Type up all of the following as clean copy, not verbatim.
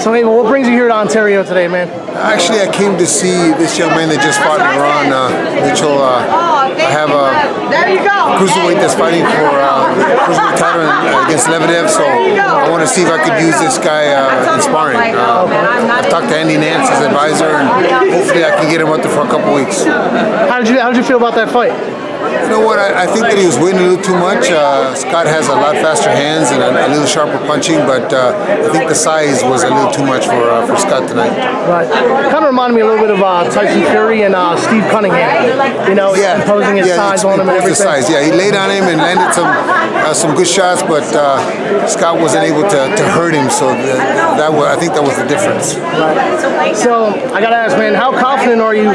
So, Abel, what brings you here to Ontario today, man? Actually, I came to see this young man that just fought in Iran, Mitchell. I have a cruiserweight that's fighting for cruiserweight title against Lebedev, so I want to see if I could use this guy in sparring. I've talked to Andy Nance, his advisor, and hopefully I can get him up there for a couple weeks. How did you feel about that fight? You know what? I think that he was winning a little too much. Scott has a lot faster hands and a little sharper punching, but I think the size was a little too much for Scott tonight. Right. Kind of reminded me a little bit of Tyson Fury and Steve Cunningham. You know, imposing his size on him and everything. The size. Yeah, he laid on him and landed some good shots, but Scott wasn't able to hurt him. So I think that was the difference. Right. So I gotta ask, man, how confident are you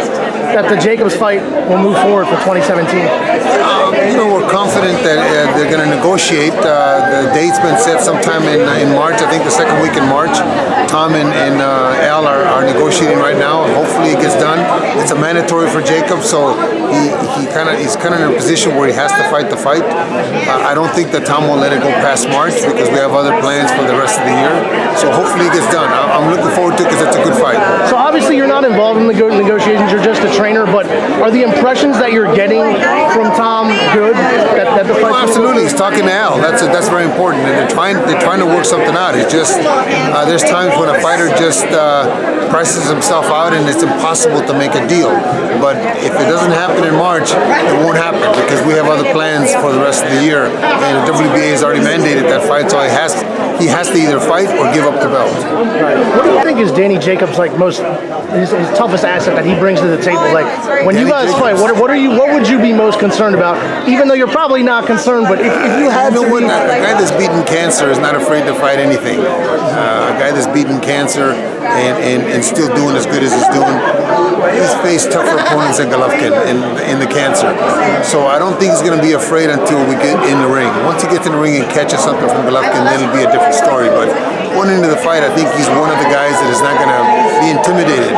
that the Jacobs fight will move forward for 2017? We're confident that they're going to negotiate. The date's been set sometime in March. I think the second week in March. Tom and Al are negotiating right now. Hopefully it gets done. It's a mandatory for Jacob, so he's kind of in a position where he has to fight the fight. I don't think that Tom will let it go past March because we have other plans for the rest of the year. So hopefully it gets done. I'm looking forward to it because it's a good fight. So obviously you're not involved in the negotiations. You're just a trainer, but are the impressions that you're getting from Tom good? That the fight absolutely. He's talking to Al. That's very important, and they're trying to work something out. It's just there's times when a fighter just prices himself out, and it's impossible to make a deal. But if it doesn't happen in March, it won't happen because we have other plans for the rest of the year, and the WBA has already mandated that fight, so he has to either fight or give up the belt. Right. What do you think is Danny Jacobs' his toughest asset that he brings to the table? Like when you guys fight, what would you be most concerned about? Even though you're probably not concerned, but if you had to be... A guy that's beaten cancer is not afraid to fight anything. A guy that's beaten cancer and still doing as good as he's doing, he's faced tougher opponents than Golovkin in the cancer. So I don't think he's going to be afraid until we get in the ring. Once he gets in the ring and catches something from Golovkin, then it'll be a different story. But going into the fight, I think he's one of the guys that is not going to be intimidated.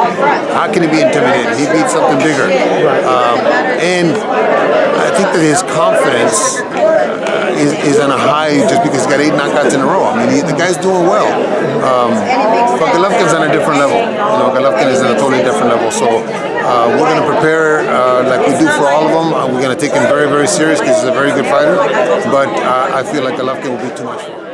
How can he be intimidated? He beat something bigger. And I think that his confidence is on a high just because he's got 8 knockouts in a row. I mean, the guy's doing well. But Golovkin's on a different level. Golovkin is on a totally different level. So we're going to prepare like we do for all of them. We're going to take him very, very serious because he's a very good fighter. But I feel like Golovkin will be too much for him.